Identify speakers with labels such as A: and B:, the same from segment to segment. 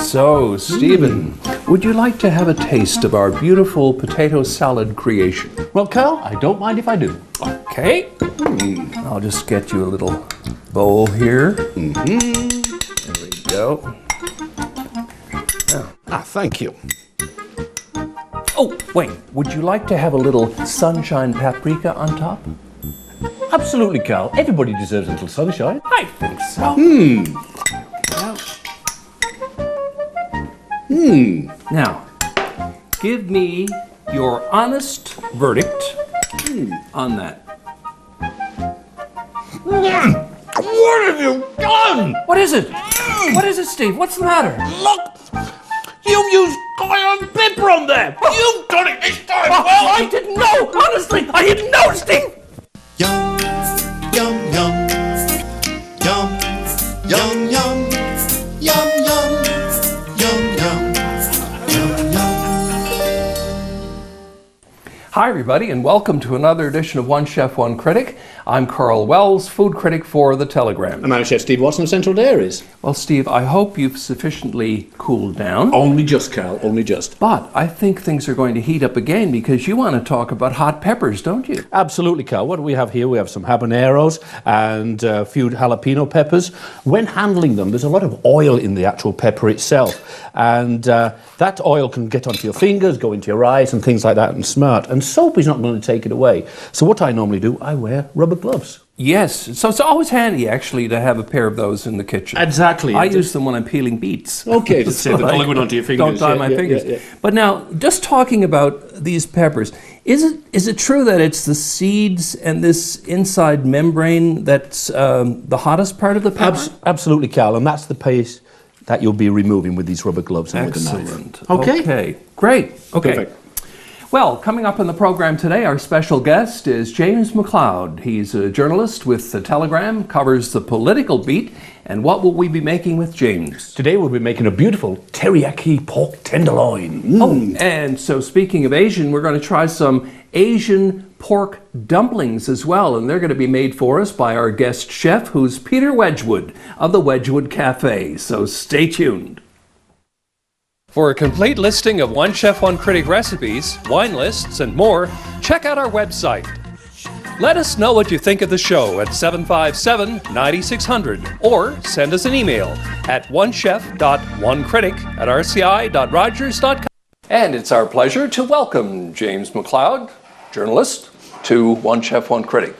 A: So, Stephen, would you like to have a taste of our beautiful potato salad creation?
B: Well, Karl, I don't mind if I do.
A: Okay. I'll just get you a little bowl here. There we go.
B: Thank you.
A: Oh, wait. Would you like to have a little sunshine paprika on top?
B: Absolutely, Karl. Everybody deserves a little sunshine.
A: I think so. Now, give me your honest verdict on that.
B: What have you done?
A: What is it? What is it, Steve? What's the matter?
B: Look! You used cayenne pepper on there! You've done it this time!
A: Oh, I didn't know! Honestly, I didn't know, Steve!
C: Yum, yum, yum, yum, yum, yum, yum, yum, yum, yum, yum, yum.
A: Hi, everybody, and welcome to another edition of One Chef One Critic. I'm Karl Wells, food critic for The Telegram.
B: And I'm Chef Steve Watson of Central Dairies.
A: Well, Steve, I hope you've sufficiently cooled down.
B: Only just, Karl, only just.
A: But I think things are going to heat up again because you want to talk about hot peppers, don't you?
B: Absolutely, Karl. What do we have here? We have some habaneros and a few jalapeno peppers. When handling them, there's a lot of oil in the actual pepper itself. And that oil can get onto your fingers, go into your eyes and things like that and smart. And soap is not going to take it away. So what I normally do, I wear rubber gloves.
A: Yes, so it's always handy actually to have a pair of those in the kitchen.
B: Exactly.
A: I use them when I'm peeling beets.
B: Okay, to save the liquid onto your fingers.
A: Don't dye my fingers. Yeah. But now, just talking about these peppers, is it true that it's the seeds and this inside membrane that's the hottest part of the pepper?
B: Absolutely, Karl, and that's the paste that you'll be removing with these rubber gloves and with a knife.
A: Excellent. Okay, great. Okay.
B: Perfect.
A: Well, coming up in the program today, our special guest is James McLeod. He's a journalist with The Telegram, covers the political beat. And what will we be making with James?
B: Today we'll be making a beautiful teriyaki pork tenderloin.
A: Oh, and so speaking of Asian, we're going to try some Asian pork dumplings as well. And they're going to be made for us by our guest chef, who's Peter Wedgwood of the Wedgwood Café. So stay tuned. For a complete listing of One Chef One Critic recipes, wine lists, and more, check out our website. Let us know what you think of the show at 757-9600 or send us an email at onechef.onecritic@rci.rogers.com. And it's our pleasure to welcome James McLeod, journalist, to One Chef One Critic.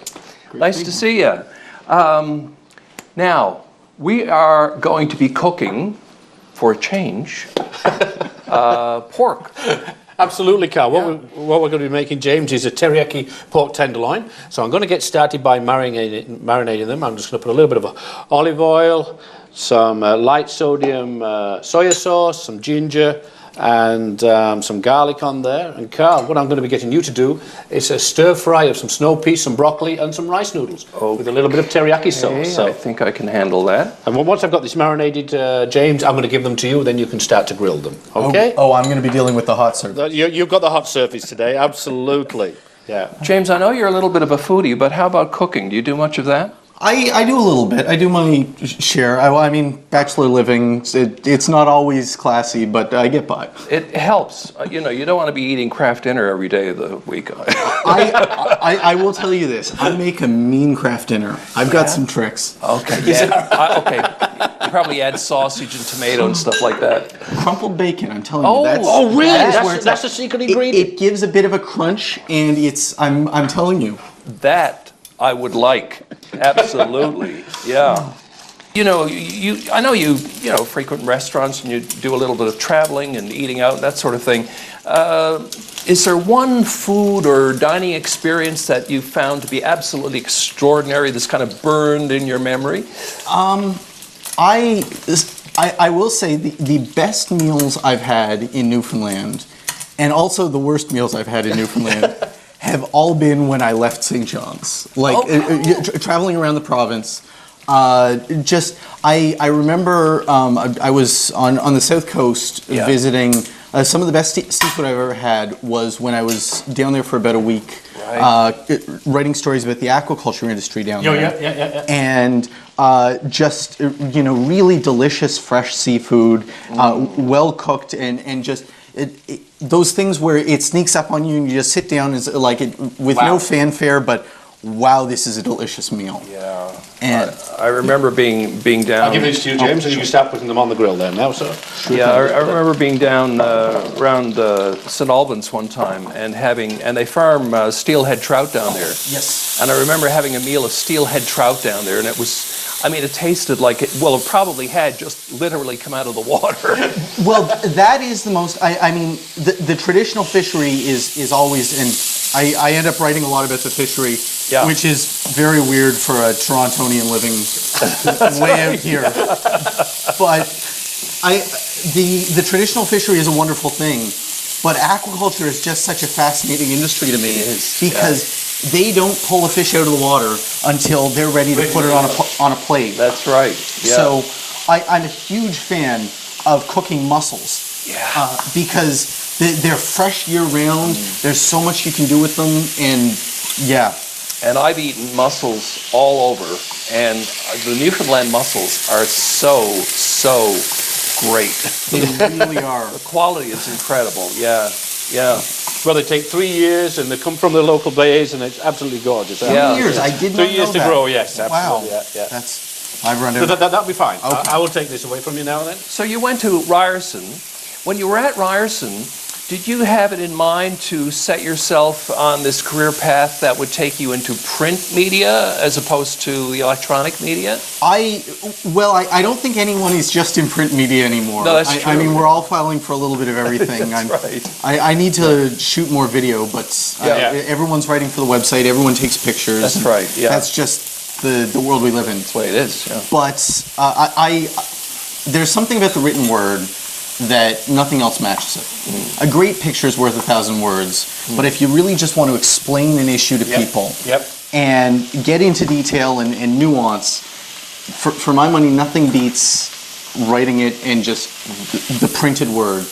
A: Nice to see you. Now, we are going to be cooking, for a change, pork.
B: Absolutely, Karl. What we're going to be making, James, is a teriyaki pork tenderloin. So I'm going to get started by marinating them. I'm just going to put a little bit of olive oil, some light sodium soya sauce, some ginger, and some garlic on there. And Karl, what I'm going to be getting you to do is a stir fry of some snow peas, some broccoli, and some rice noodles with a little bit of teriyaki sauce. So
A: I think I can handle that.
B: And once I've got this marinated, James, I'm going to give them to you. Then you can start to grill them. Okay?
D: Oh, I'm going to be dealing with the hot surface.
B: You've got the hot surface today. Absolutely. Yeah.
A: James, I know you're a little bit of a foodie, but how about cooking? Do you do much of that?
D: I do a little bit. I do my share. I mean, bachelor living, it's not always classy, but I get by.
A: It helps. You know, you don't want to be eating Kraft dinner every day of the week.
D: I will tell you this. I make a mean Kraft dinner. I've got some tricks.
A: Okay, yeah. Okay. You probably add sausage and tomato and stuff like that.
D: Crumpled bacon, I'm telling you.
B: Really? That's the secret ingredient?
D: It gives a bit of a crunch, and I'm telling you.
A: That I would like. Absolutely. Yeah. You know, I know you frequent restaurants and you do a little bit of traveling and eating out, that sort of thing. Is there one food or dining experience that you found to be absolutely extraordinary, that's kind of burned in your memory?
D: I will say the best meals I've had in Newfoundland, and also the worst meals I've had in Newfoundland, have all been when I left St. John's. Traveling around the province. I remember I was on the south coast visiting Some of the best seafood I've ever had was when I was down there for about a week, writing stories about the aquaculture industry down there.
B: Yeah.
D: And just, really delicious fresh seafood, well cooked, and just those things where it sneaks up on you and you just sit down and with no fanfare, but wow, this is a delicious meal.
A: Yeah.
D: And
A: I remember being down.
B: I'll give these to you, James, and you can start putting them on the grill there now, sir.
A: Yeah, I remember being down around St. Albans one time and they farm steelhead trout down there.
D: yes.
A: And I remember having a meal of steelhead trout down there, and it tasted like it probably had just literally come out of the water.
D: Well, that is the most. The traditional fishery is always, and I end up writing a lot about the fishery, which is very weird for a Torontonian living way out here. But the traditional fishery is a wonderful thing, but aquaculture is just such a fascinating industry to me because they don't pull a fish out of the water until they're ready to put it on a plate.
A: That's right. Yeah.
D: So I'm a huge fan of cooking mussels.
A: Yeah.
D: Because they're fresh year-round. There's so much you can do with them, and
A: And I've eaten mussels all over, and the Newfoundland mussels are so great.
D: they really are.
A: The quality is incredible. Yeah.
B: Well, they take 3 years, and they come from the local bays, and it's absolutely gorgeous.
D: 3 years, I did not know that.
B: 3 years to grow, yes,
D: Wow.
B: absolutely. Yeah.
D: I've run
B: So
D: out.
B: that'll be fine.
D: Okay.
B: I will take this away from you now and then.
A: So you went to Ryerson. When you were at Ryerson, did you have it in mind to set yourself on this career path that would take you into print media as opposed to the electronic media?
D: I don't think anyone is just in print media anymore.
A: No, that's true.
D: I mean, we're all filing for a little bit of everything.
A: That's right.
D: I need to shoot more video, but everyone's writing for the website. Everyone takes pictures.
A: That's right, yeah.
D: That's just the world we live in.
A: That's the way it is, yeah.
D: But there's something about the written word that nothing else matches it. A great picture is worth 1,000 words, but if you really just want to explain an issue to people and get into detail and nuance, for my money, nothing beats writing it in just the printed word.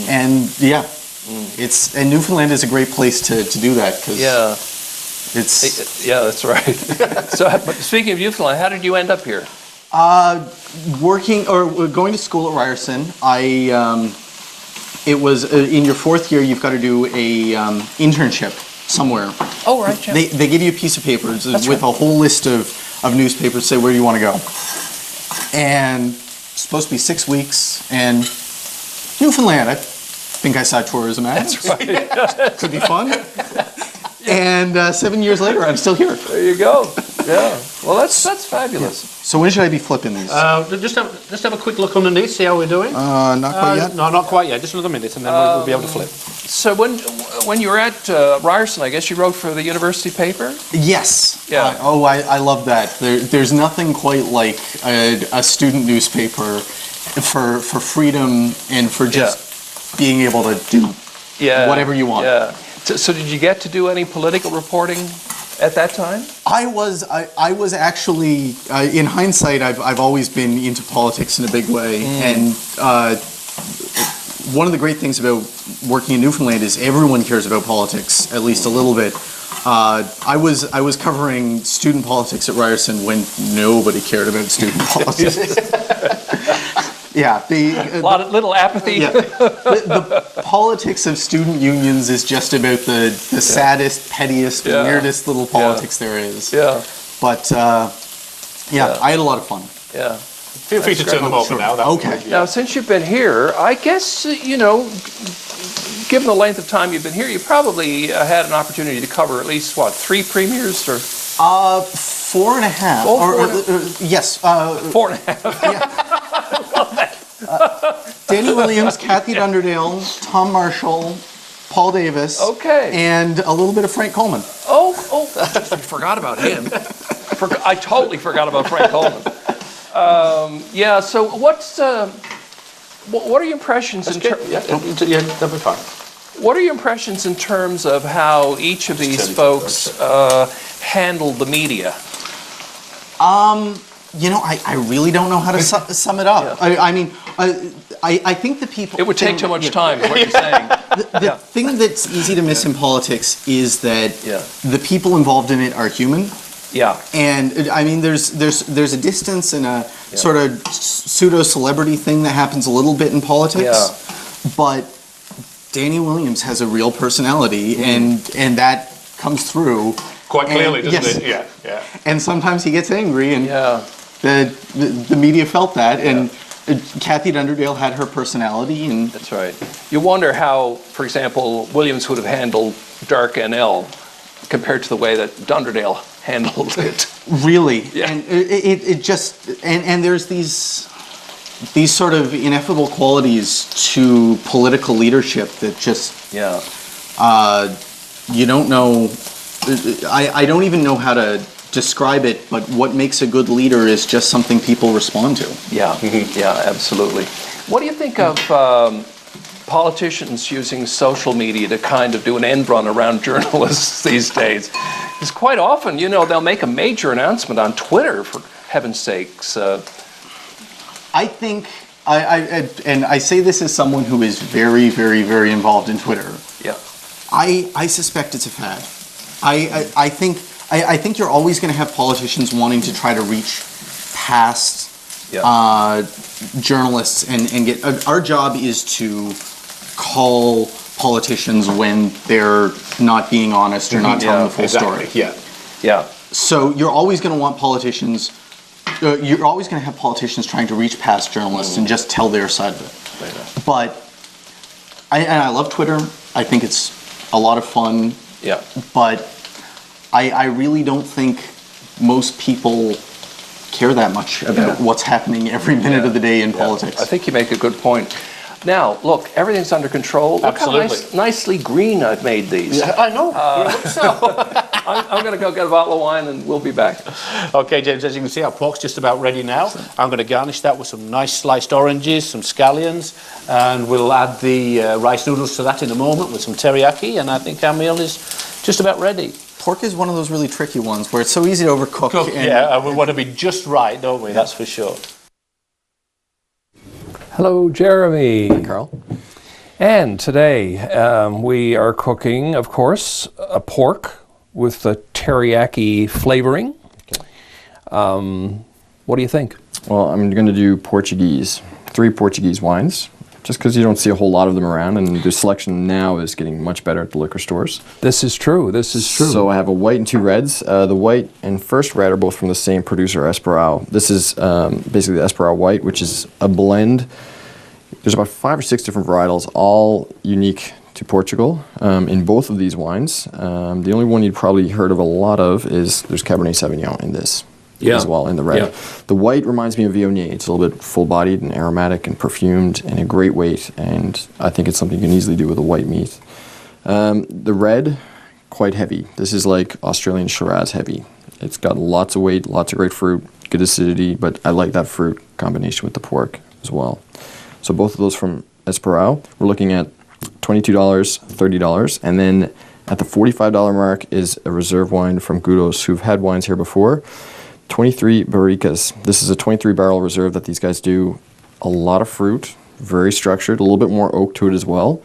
D: And and Newfoundland is a great place to do that because
A: that's right. So, but speaking of Newfoundland, how did you end up here?
D: Working or going to school at Ryerson, it was in your 4th year. You've got to do a internship somewhere.
A: Oh, right. Yeah.
D: They give you a piece of paper with a whole list of newspapers. Say where do you want to go, and it's supposed to be 6 weeks. And Newfoundland, I think I saw a tourism ad.
A: That's right.
D: Could be fun. And 7 years later, I'm still here.
A: There you go. Yeah. Well, that's fabulous.
D: So when should I be flipping these?
B: Just have a quick look underneath, see how we're doing.
D: Not quite yet.
B: No, not quite yet. Just another minute, and then we'll be able to flip.
A: So when you were at Ryerson, I guess you wrote for the university paper?
D: Yes.
A: Yeah.
D: I love that. There's nothing quite like a student newspaper for freedom and for just being able to do whatever you want.
A: Yeah. So did you get to do any political reporting at that time?
D: I was actually, in hindsight, I've always been into politics in a big way, and one of the great things about working in Newfoundland is everyone cares about politics, at least a little bit. I was covering student politics at Ryerson when nobody cared about student politics. Yeah,
A: a lot of little apathy.
D: Yeah, the politics of student unions is just about the saddest, pettiest, weirdest little politics there is.
A: Yeah.
D: But I had a lot of fun.
A: Yeah.
B: Feel free to turn them over now.
D: Okay.
A: Now, since you've been here, I guess given the length of time you've been here, you probably had an opportunity to cover at least 3 premieres or.
D: 4.5. Yes.
A: 4.5.
D: Yeah. Danny Williams, Kathy Dunderdale, Tom Marshall, Paul Davis.
A: Okay.
D: And a little bit of Frank Coleman.
A: Oh, I forgot about him. I totally forgot about Frank Coleman. So what are your impressions in terms?
B: That'll be fine.
A: What are your impressions in terms of how each of these folks handled the media?
D: I really don't know how to sum it up.
A: Yeah.
D: I mean, I think the people...
A: It would take too much time, is what you're saying.
D: The thing that's easy to miss in politics is that the people involved in it are human.
A: Yeah.
D: And I mean, there's a distance and a sort of pseudo-celebrity thing that happens a little bit in politics.
A: Yeah.
D: But Danny Williams has a real personality, and that comes through.
B: Quite clearly, doesn't it? Yeah.
D: And sometimes he gets angry, and
A: Yeah.
D: the media felt that, and Kathy Dunderdale had her personality, and
A: That's right. You wonder how, for example, Williams would have handled Dark NL compared to the way that Dunderdale handled it.
D: really,
A: Yeah.
D: and it just and there's these sort of ineffable qualities to political leadership that just
A: Yeah.
D: you don't know. I don't even know how to describe it, but what makes a good leader is just something people respond to.
A: Yeah. Yeah, absolutely. What do you think of politicians using social media to kind of do an end run around journalists these days? Because quite often, they'll make a major announcement on Twitter, for heaven's sakes.
D: I think, and I say this as someone who is very, very, very involved in Twitter.
A: Yeah.
D: I suspect it's a fad. I think you're always going to have politicians wanting to try to reach past journalists and get. Our job is to call politicians when they're not being honest or not telling the full story.
A: Yeah.
D: So you're always going to want politicians. You're always going to have politicians trying to reach past journalists and just tell their side of it. But I love Twitter. I think it's a lot of fun.
A: Yeah.
D: But I really don't think most people care that much about what's happening every minute of the day in politics.
A: I think you make a good point. Now, look, everything's under control.
B: Absolutely.
A: Look how nicely green I've made these.
B: Yeah, I know.
A: I'm going to go get a bottle of wine and we'll be back.
B: Okay, James, as you can see, our pork's just about ready now. I'm going to garnish that with some nice sliced oranges, some scallions, and we'll add the rice noodles to that in a moment with some teriyaki, and I think our meal is just about ready.
D: Pork is one of those really tricky ones where it's so easy to overcook.
B: And we want to be just right, don't we? That's for sure.
A: Hello, Jeremy.
E: Hi, Karl.
A: And today we are cooking, of course, a pork with the teriyaki flavoring. What do you think?
E: Well, I'm going to do 3 Portuguese wines, just because you don't see a whole lot of them around, and the selection now is getting much better at the liquor stores.
A: This is true.
E: So I have a white and 2 reds. The white and first red are both from the same producer, Esperau. This is basically the Esperau white, which is a blend. There's about 5 or 6 different varietals, all unique to Portugal in both of these wines. The only one you'd probably heard of a lot of is there's Cabernet Sauvignon in this as well, in the red. Yeah. The white reminds me of Viognier. It's a little bit full-bodied and aromatic and perfumed and a great weight, and I think it's something you can easily do with a white meat. The red, quite heavy. This is like Australian Shiraz heavy. It's got lots of weight, lots of great fruit, good acidity, but I like that fruit combination with the pork as well. So both of those from Esperau. We're looking at $22, $30, and then at the $45 mark is a reserve wine from Gudos, who've had wines here before. 23 Barricas. This is a 23-barrel reserve that these guys do. A lot of fruit, very structured, a little bit more oak to it as well.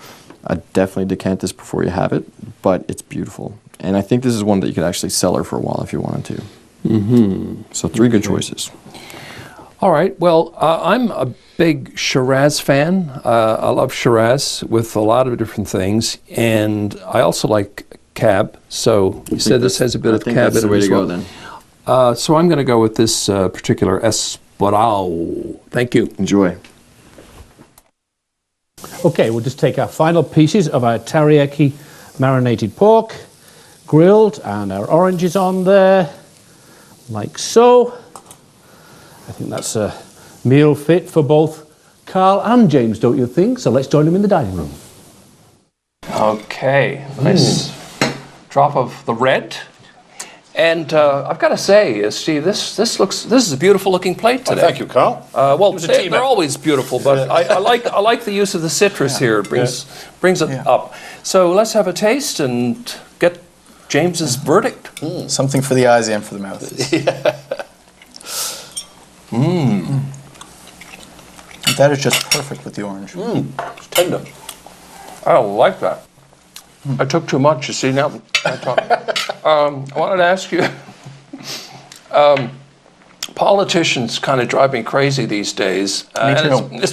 E: I definitely decant this before you have it, but it's beautiful. And I think this is one that you could actually cellar for a while if you wanted to. Mm-hmm. So 3 good choices.
A: All right. Well, I'm a big Shiraz fan. I love Shiraz with a lot of different things, and I also like Cab. So you said this has a bit of Cab in it as well.
E: I think that's the way to go then.
A: So I'm going to go with this particular Esperau. Thank you.
E: Enjoy.
B: Okay, we'll just take our final pieces of our teriyaki marinated pork, grilled, and our oranges on there, like so. I think that's a meal fit for both Karl and James, don't you think? So let's join them in the dining room.
A: Okay, nice drop of the red. And I've got to say, Steve, this is a beautiful looking plate today.
B: Thank you, Karl.
A: Well, they're always beautiful, but I like the use of the citrus here. It brings it up. So let's have a taste and get James's verdict.
D: Something for the eyes and for the mouth. That is just perfect with the orange.
B: It's tender.
A: I don't like that. I took too much, you see, now I talk. I wanted to ask you, politicians kind of drive me crazy these days.
D: Me too.
A: It's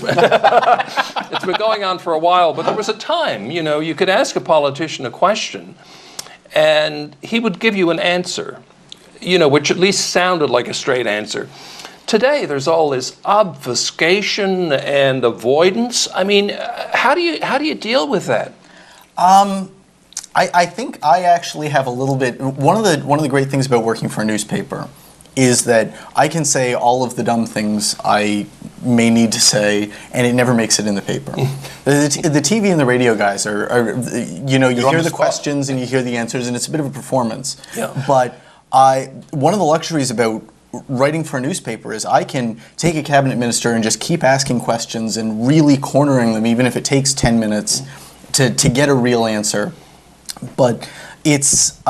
A: been going on for a while, but there was a time, you could ask a politician a question, and he would give you an answer, which at least sounded like a straight answer. Today, there's all this obfuscation and avoidance. I mean, how do you deal with that?
D: I think I actually have a little bit. One of the great things about working for a newspaper is that I can say all of the dumb things I may need to say, and it never makes it in the paper. The TV and the radio guys are you hear the questions and you hear the answers, and it's a bit of a performance.
A: Yeah.
D: But one of the luxuries about writing for a newspaper is I can take a cabinet minister and just keep asking questions and really cornering them, even if it takes 10 minutes to get a real answer. But it's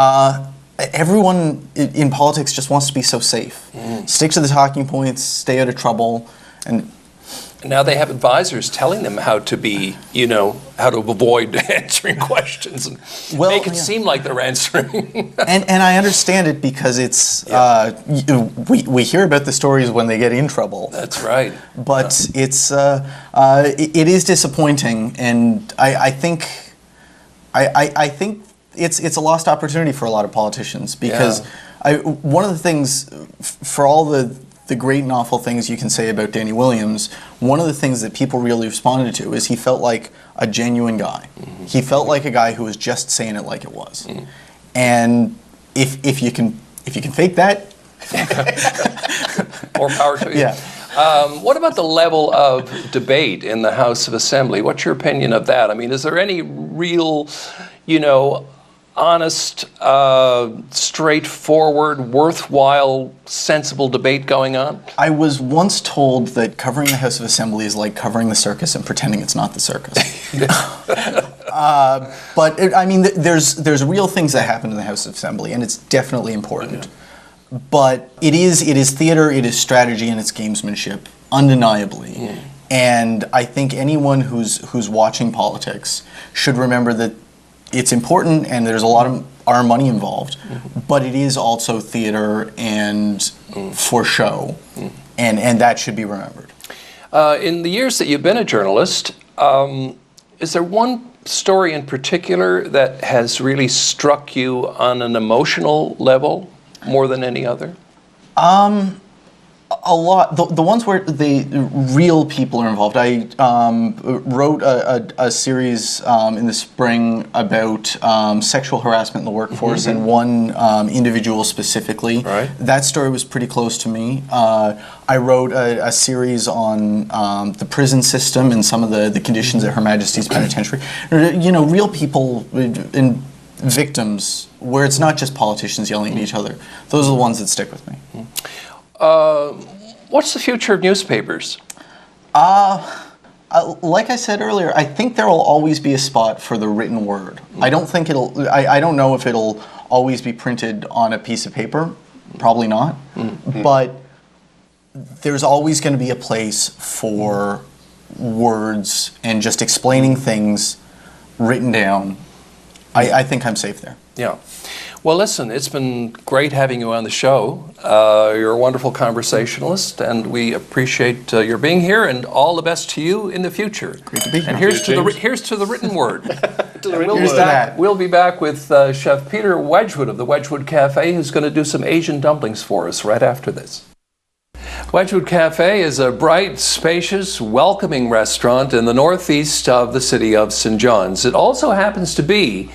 D: everyone in politics just wants to be so safe. Stick to the talking points, stay out of trouble, and
A: now they have advisors telling them how to be, how to avoid answering questions and make it seem like they're answering.
D: and I understand it because it's we hear about the stories when they get in trouble.
A: That's right.
D: But it is disappointing, and I think it's a lost opportunity for a lot of politicians because one of the things for all the great and awful things you can say about Danny Williams, one of the things that people really responded to is he felt like a genuine guy. Mm-hmm. He felt like a guy who was just saying it like it was. Mm-hmm. And if you can fake that,
A: more power to you.
D: Yeah.
A: What about the level of debate in the House of Assembly? What's your opinion of that? I mean, is there any real, honest, straightforward, worthwhile, sensible debate going on?
D: I was once told that covering the House of Assembly is like covering the circus and pretending it's not the circus. But there's real things that happen in the House of Assembly, and it's definitely important. Yeah. But it is theater, it is strategy, and it's gamesmanship, undeniably. Mm. And I think anyone who's watching politics should remember that it's important, and there's a lot of our money involved, but it is also theater and for show, and that should be remembered.
A: In the years that you've been a journalist, is there one story in particular that has really struck you on an emotional level more than any other?
D: A lot. The ones where the real people are involved. I wrote a series in the spring about sexual harassment in the workforce, and one individual specifically. Right. That story was pretty close to me. I wrote a series on the prison system and some of the conditions at Her Majesty's Penitentiary. Real people and victims, where it's not just politicians yelling at each other. Those are the ones that stick with me.
A: What's the future of newspapers?
D: Like I said earlier, I think there will always be a spot for the written word. I don't think I don't know if it'll always be printed on a piece of paper. Probably not. But there's always going to be a place for words and just explaining things written down. I think I'm safe there.
A: Yeah. Well, listen, it's been great having you on the show. You're a wonderful conversationalist, and we appreciate your being here, and all the best to you in the future.
D: Great to be here.
A: And here's to the written word. We'll be back with Chef Peter Wedgwood of the Wedgwood Café, who's going to do some Asian dumplings for us right after this. Wedgwood Café is a bright, spacious, welcoming restaurant in the northeast of the city of St. John's. It also happens to be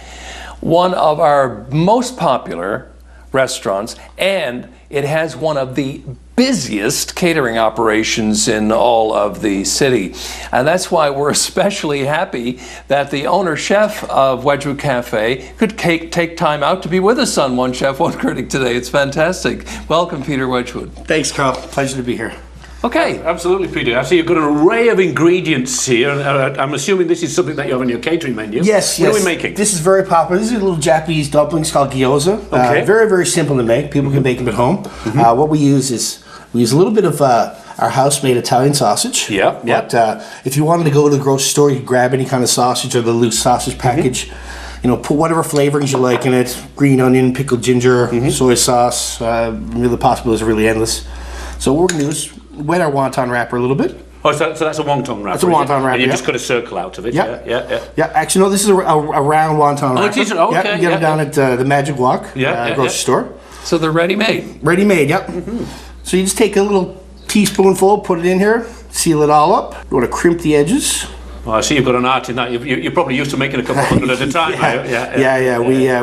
A: one of our most popular restaurants, and it has one of the busiest catering operations in all of the city. And that's why we're especially happy that the owner chef of Wedgwood Café could take time out to be with us on One Chef One Critic today. It's fantastic. Welcome, Peter Wedgwood.
F: Thanks, Karl. Pleasure to be here.
A: Okay.
B: Absolutely, Peter. I see you've got an array of ingredients here. I'm assuming this is something that you have on your catering menu.
F: Yes.
B: What are we making?
F: This is very popular. These are little Japanese dumplings called gyoza.
B: Okay.
F: Very, very simple to make. People can make them at home. What we use is a little bit of our house-made Italian sausage.
B: Yeah, yeah.
F: But if you wanted to go to the grocery store, you could grab any kind of sausage or the loose sausage package. You know, put whatever flavorings you like in it. Green onion, pickled ginger, soy sauce. Really, the possibilities are really endless. So what we're going to do is wet our wonton wrapper a little bit.
B: Oh, so that's a wonton wrapper.
F: That's a wonton wrapper,
B: And you
F: yeah.
B: just got a circle out of it.
F: Yeah.
B: Yeah.
F: Yeah, actually, no, this is a round wonton wrapper.
B: it is? Oh,
F: Yeah,
B: okay,
F: you get
B: yeah,
F: it down at the Magic Walk grocery store.
A: So they're ready-made.
F: Ready-made, yep. So you just take a little teaspoonful, put it in here, seal it all up. You want to crimp the edges.
B: Well, I see you've got an art in that. You're probably used to making a couple hundred at a time.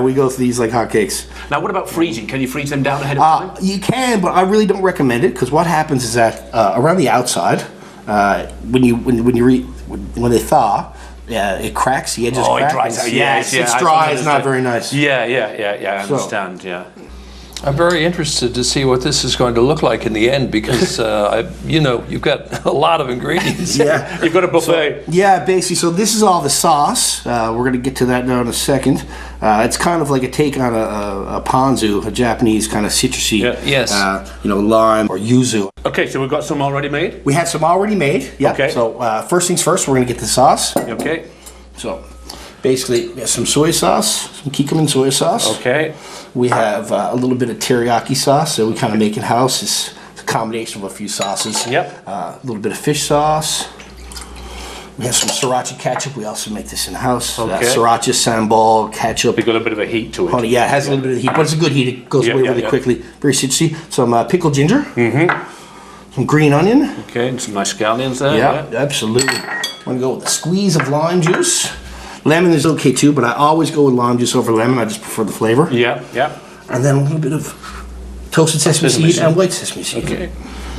F: We go through these like hotcakes.
B: Now, what about freezing? Can you freeze them down ahead of time?
F: You can, but I really don't recommend it because what happens is that around the outside, when they thaw, it cracks, the edges
B: Oh,
F: crack.
B: it dries out.
F: Yes,
B: Yeah,
F: it's
B: I
F: dry. It's not
B: understand.
F: very nice.
B: Yeah. I understand. Yeah.
A: I'm very interested to see what this is going to look like in the end because, you've got a lot of ingredients.
F: Yeah.
B: You've got a buffet.
F: Yeah, basically. So this is all the sauce. We're going to get to that now in a second. It's kind of like a take on a ponzu, a Japanese kind of citrusy,
A: Yes.
F: lime or yuzu.
B: Okay, so we've got some already made.
F: We have some already made. Yeah.
B: Okay.
F: So first things first, we're going to get the sauce.
B: Okay.
F: So basically, we have some soy sauce, some Kikkoman soy sauce.
B: Okay.
F: We have a little bit of teriyaki sauce that we kind of make in house. It's a combination of a few sauces.
B: Yep.
F: A little bit of fish sauce. We have some sriracha ketchup. We also make this in house.
B: Okay.
F: Sriracha, sambal, ketchup.
B: We've got a bit of a heat to it.
F: Honey, yeah, it has a little bit of heat, but it's a good heat. It goes away really quickly. Very citrusy. Some pickled ginger. Some green onion.
B: Okay, and some nice scallions there.
F: Yeah, absolutely. I'm going to go with a squeeze of lime juice. Lemon is okay too, but I always go with lime juice over lemon. I just prefer the flavor.
B: Yeah.
F: And then a little bit of toasted sesame seed and white sesame seed.
B: Okay.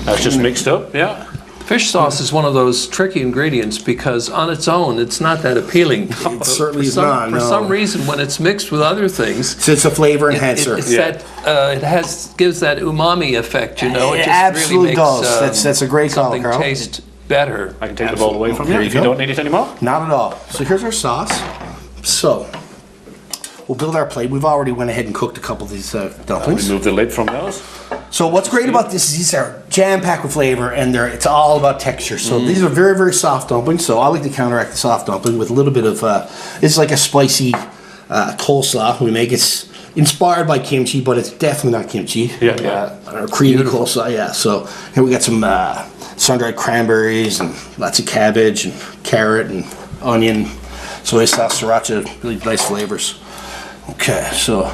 B: That's just mixed up. Yeah.
A: Fish sauce is one of those tricky ingredients because on its own, it's not that appealing.
F: It certainly is not.
A: For some reason, when it's mixed with other things,
F: So it's a flavor enhancer.
A: it gives that umami effect, It
F: It
A: just
F: absolutely
A: really makes
F: does. That's a great call,
A: something
F: Carl.
A: taste better.
B: I can take the bowl away from you
F: There you
B: if you
F: go.
B: don't need it anymore.
F: Not at all. So here's our sauce. So we'll build our plate. We've already went ahead and cooked a couple of these dumplings.
B: Remove the lid from those.
F: So what's great about this is these are jam-packed with flavor, and it's all about texture. So these are very, very soft dumplings. So I like to counteract the soft dumpling with a little bit of, it's like a spicy coleslaw we make. It's inspired by kimchi, but it's definitely not kimchi. Or creamy coleslaw, yeah. So here we got some sun-dried cranberries and lots of cabbage and carrot and onion, soy sauce, sriracha, really nice flavors. Okay, so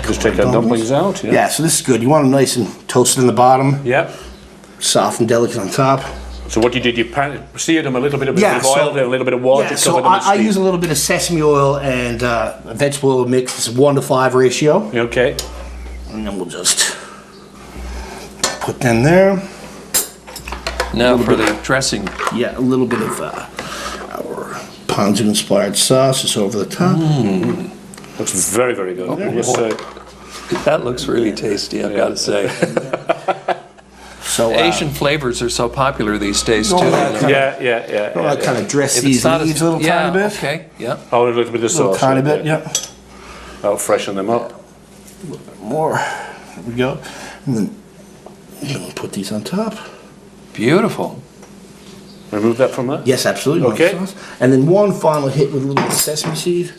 B: Just take our dumplings out.
F: yeah, so this is good. You want them nice and toasted in the bottom,
B: Yeah.
F: soft and delicate on top.
B: So what you did, you seared them a little bit of
F: Yeah,
B: oil,
F: so-
B: then a little bit of water.
F: Yeah,
B: to
F: so
B: cover them with
F: I
B: steam.
F: use a little bit of sesame oil and a vegetable oil mix. It's a 1-to-5 ratio.
B: Okay.
F: And then we'll just put them there.
A: Now for the dressing.
F: Yeah, a little bit of our ponzu inspired sauce just over the top.
B: Looks very, very good. Yes,
A: That looks really tasty, I've got to say.
F: So
A: Asian flavors are so popular these days, too.
B: yeah.
F: I kind of dress
A: If
F: these
A: it's not
F: leaves a little tiny bit.
A: Okay, yeah.
B: Oh, a little bit of
F: A little
B: sauce.
F: tiny
B: right
F: bit,
B: there.
F: yeah.
B: That'll freshen them up.
F: More. There we go. And then we'll put these on top.
A: Beautiful.
B: Remove that from there.
F: Yes, absolutely.
B: Okay.
F: Sauce. And then one final hit with a little bit of sesame seed.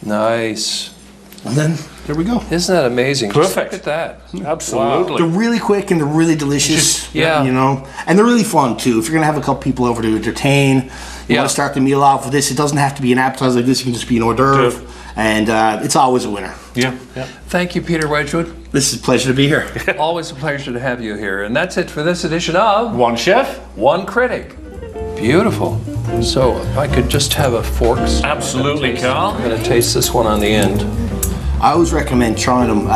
A: Nice.
F: And then there we go.
A: Isn't that amazing? Just
B: Perfect.
A: look at that.
B: Absolutely.
F: They're really quick and they're really delicious.
A: Yeah.
F: And they're really fun too. If you're gonna have a couple people over to entertain, you
A: Yeah.
F: want to start the meal off with this. It doesn't have to be an appetizer like this. It can just be an hors d'oeuvre, and it's always a winner.
B: Yeah.
A: Thank you, Peter Wedgwood.
F: This is a pleasure to be here.
A: Always a pleasure to have you here. And that's it for this edition of
B: One Chef.
A: One Critic. Beautiful. So if I could just have a fork.
B: Absolutely, Karl.
A: I'm going to taste this one on the end.
F: I always recommend trying them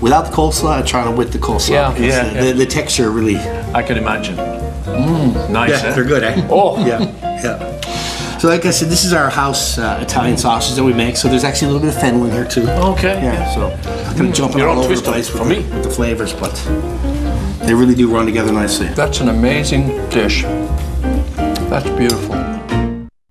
F: without the coleslaw and trying them with the coleslaw.
A: Yeah.
F: because
B: Yeah.
F: The texture really.
B: I can imagine. Nice.
F: Yeah, they're good, eh?
B: Oh.
F: Yeah. So like I said, this is our house Italian sausage that we make. So there's actually a little bit of fennel in here too.
B: Okay.
F: Yeah, so kind of jumping
B: Your
F: all
B: own
F: over the
B: twist on
F: place
B: it for
F: with,
B: me.
F: with the flavors, but they really do run together nicely.
A: That's an amazing dish. That's beautiful.